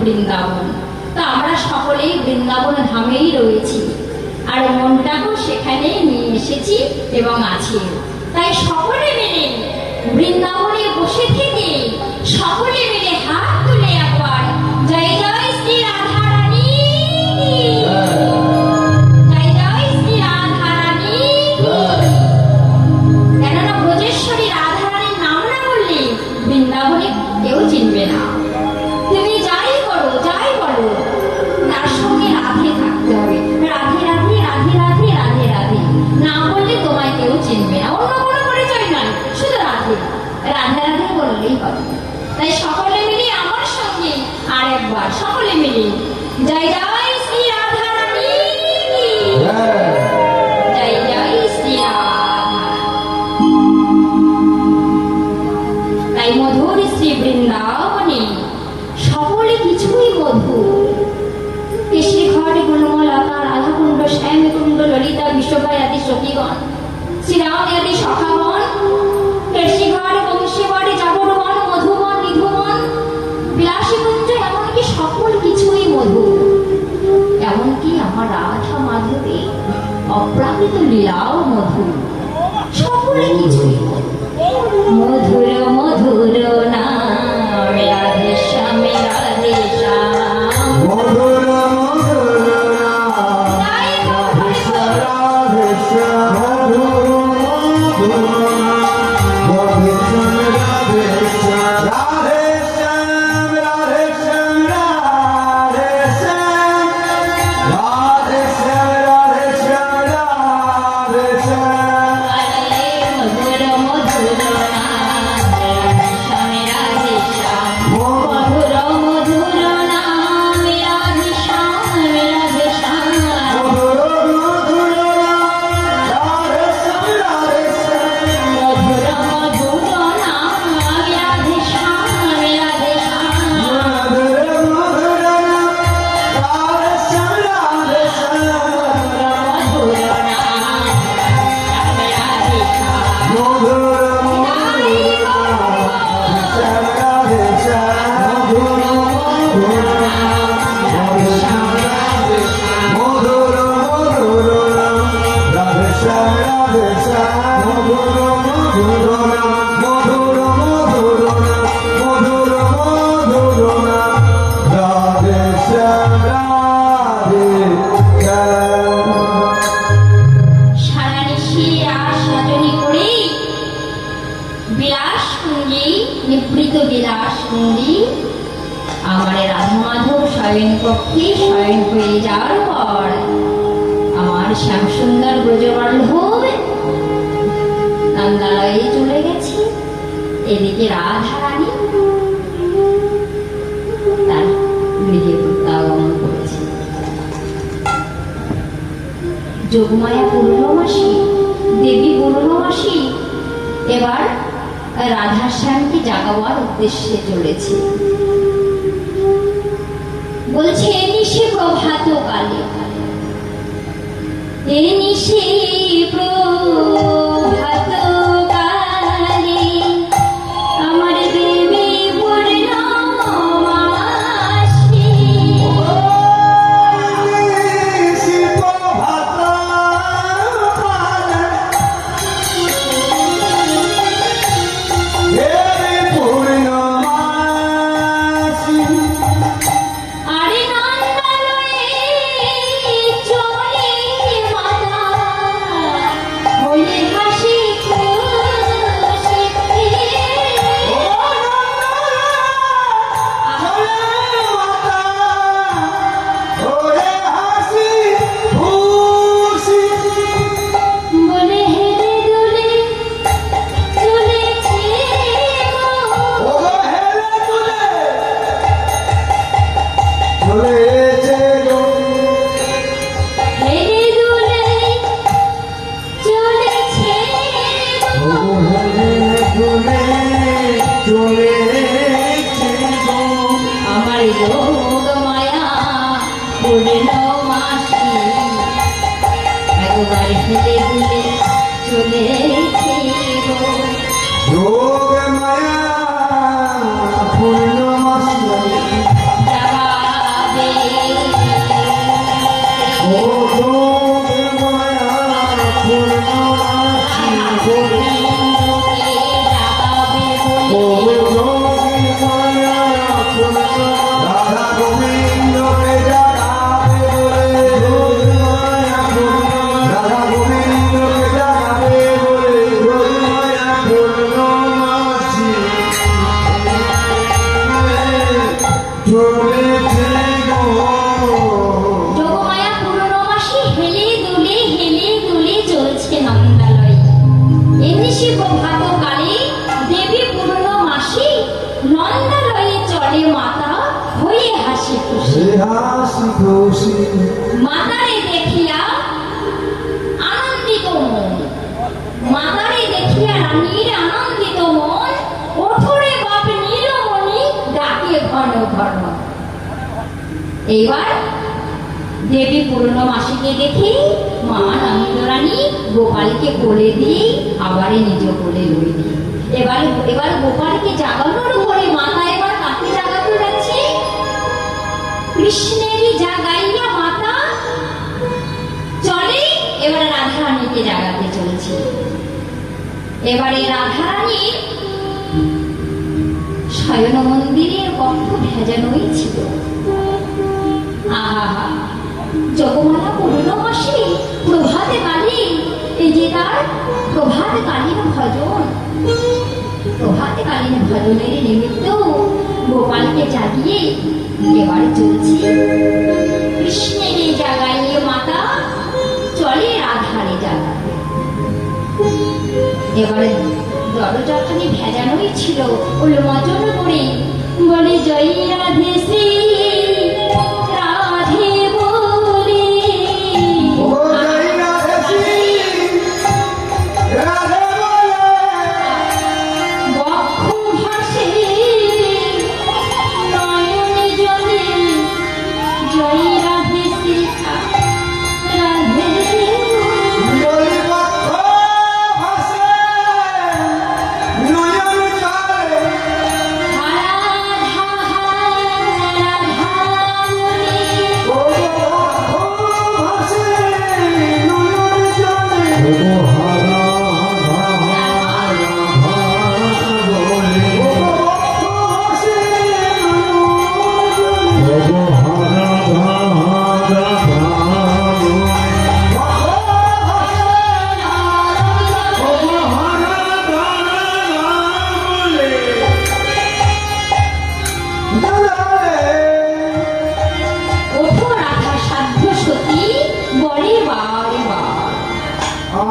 বৃন্দাবন। তো আমরা সকলেই বৃন্দাবন ধামেই রয়েছি, আর মনটাকেও সেখানে নিয়ে এসেছি এবং আছি। তাই সকলে মিলে বৃন্দাবনে বসে থেকে সকলে মিলে হাত তুলে একবার জয় জয় শ্রী রাধা রানী, জয় জয় শ্রী রাধা রানী। কেননা ব্রজেশ্বরী রাধা রানীর নাম না বললে বৃন্দাবনে কেউ চিনবে না। তুমি যাই করো যাই বলো, তার সঙ্গে রাধে থাকতে হবে। রাধে রাধে রাধে রাধে রাধে রাধে না বললে তোমায় কেউ চিনবে না। অন্য কোনো পরিচয় নয়, শুধু রাধে রাধে রাধে বললেই হবে। তাই সকলে মিলে আমার সঙ্গে আর একবার সকলে মিলে জয় জয় শ্রী রাধা রানী, জয় জয় শ্রী রাধা। তাই মধুর শ্রী বৃন্দাবনে সকলে কিছুই মধুর। কৃষ্ণ ঘটে গুণমলতা রাধাকুণ্ড শ্যামকুণ্ড ললিতা বিশ্বভাই আদি সখীগণ, শ্রীরাম আদি সখাগণ, কৃষ্ণঘর বংশীবর জাগরবন মধুবন নিধুবন বিলাসীকুঞ্জ, এমনকি সকল কিছুই মধুর। এমনকি আমার রাধা মাধবী অপ্রাকৃত লীলাও মধুর। সকলে কিছুই মধুর মধুর নাম রাধে শ্যাম রাধে শ্যাম, মধুর মধুর নাম রাধে শ্যাম রাধে শ্যাম, মধুর মধুর নাম রাধে শ্যাম রাধে শ্যাম, রাধে শ্যাম রাধে শ্যাম রাধে শ্যাম, রাধে শ্যাম রাধে শ্যাম রাধে শ্যাম। শ্যামসুন্দর ব্রজবল্লভ নন্দালয়ে চলে গেছে। এদিকে রাধা রানী তার গৃহে প্রত্যাগমন করেছে। যোগমায়া পূর্ণমাসী, দেবী পূর্ণমাসী এবার রাধাশ্যামকে জাগাবার উদ্দেশ্যে চলেছে। বলছে এ নিশে প্রভাত কালে, এ নিশে প্রভাত কালে আমার দেবী পূর্ণমাসী। আরে নন্দালয়ে চলে মাতা, হয়ে হাসি খুশি। বলে হেলে দুলে চলেছে গো। হেলে দুলে চলেছে গো। আমার যোগ মায়া পূর্ণমাসী একবার হেলে দুলে চলেছে গো। যাবে গোবিন্দকে যাবে বলে। যোগমায়া পূর্ণমাসী হেলে দুলে চলছে নন্দালয়ে। এ নিশি প্রভাত কালে দেবী পূর্ণমাসী নন্দালয়ে চলে মাতা, হয়ে হাসি খুশি। মাতারে দেখিয়া আনন্দিত মন, মাতারে দেখিয়া রানীর আনন্দিত মন, ওঠরে বাপ নীলমণি ডাকে ঘন ঘন। এইবার দেবী পূর্ণমাসীকে দেখে মা নন্দরানী গোপালকে কোলে দিয়ে আবার নিজ কোলে লই দিয়ে এবার গোপালকে জাগানোর পরে মাতা এবার কাকে জাগাতে যাচ্ছে? কৃষ্ণেরই জাগাইয়া মাতা চলে এবার রাধারানীকে জাগাতে চলেছে। এবারে রাধারানীর শয়ন মন্দিরের কক্ষ ভেজানোই ছিল। আহা, জগমাতা পূর্ণমাসী প্রভাতে কালী, এই যে তার প্রভাত কালীন ভজন, প্রভাতে কালীন ভজনের নিমিত্ত গোপালকে জাগিয়ে এবারে চলছে কৃষ্ণের জাগাইয়ে মাতা চলে রাধারে জাগাতে। এবারে দরজাখানি ভেজানোই ছিল, ওলো মজন করে বলে জয় রাধে শ্রী রাধে বলে। বক্ষ ভাসে নয়নে জলে জয় রাধে শ্রী রাধে।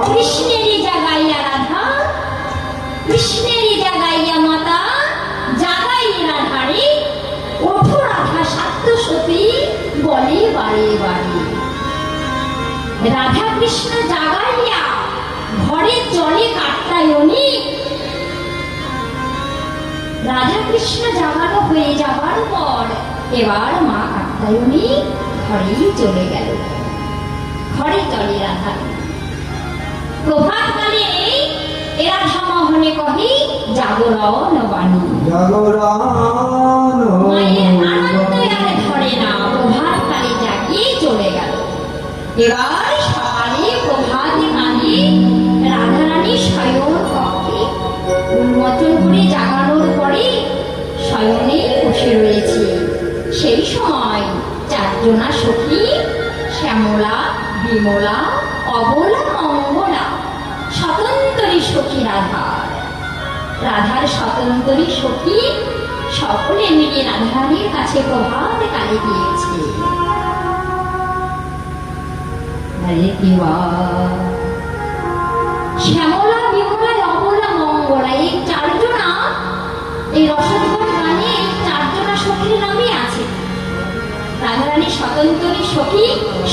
কৃষ্ণেরই জাগাইয়া রাধা, কৃষ্ণেরই জাগাইয়া মাতা, জাগাই রাধারে, ওঠো রাধা সাধ্য সতী বলে বারে বারে। রাধা কৃষ্ণ জাগাইয়া ঘরে চলে কাত্যায়নী। রাধা কৃষ্ণ জাগানো হয়ে যাবার পর এবার মা কাত্যায়নী ঘরেই চলে গেল। ঘরে চলে রাধা। প্রভাত কালে এ রাধা মোহনে কহে জাগরণ বাণী। মায়ের আনন্দে আর ধরে না, প্রভাত কালে জাগিয়ে চলে গেল। এবার সকালে প্রভাতে কালে রাধারানী শয়ন কক্ষে উন্মোচন করে জাগানোর পরে শয়নে বসে রয়েছে। সেই সময় চারজনা সখী শ্যামলা, বিমলা, অবলা, মঙ্গলা স্বতন্ত্রী সখী রাধার। রাধার স্বতন্ত্রী সখী সকলে মিলে রাধারানীর কাছে প্রভাত কালে দিয়েছে। শ্যামলা, বিমলা, অবলা, মঙ্গলা এই চারজনা এই রসধর গানে চারজনা সখীর নামে আছে। রাধারানীর স্বতন্ত্রী সখী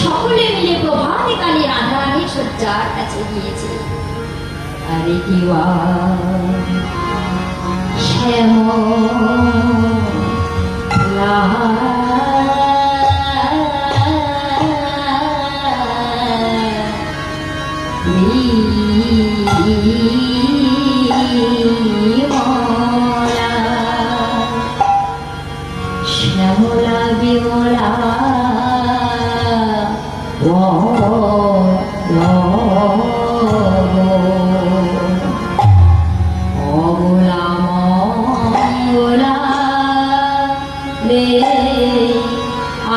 সকলে মিলে প্রভাত কালে রাধারানীর শয্যার কাছে গিয়েছে। আরে দিওয়া শ্যামলা শ্যামলা, বিমলা, অবলা, মঙ্গলা রে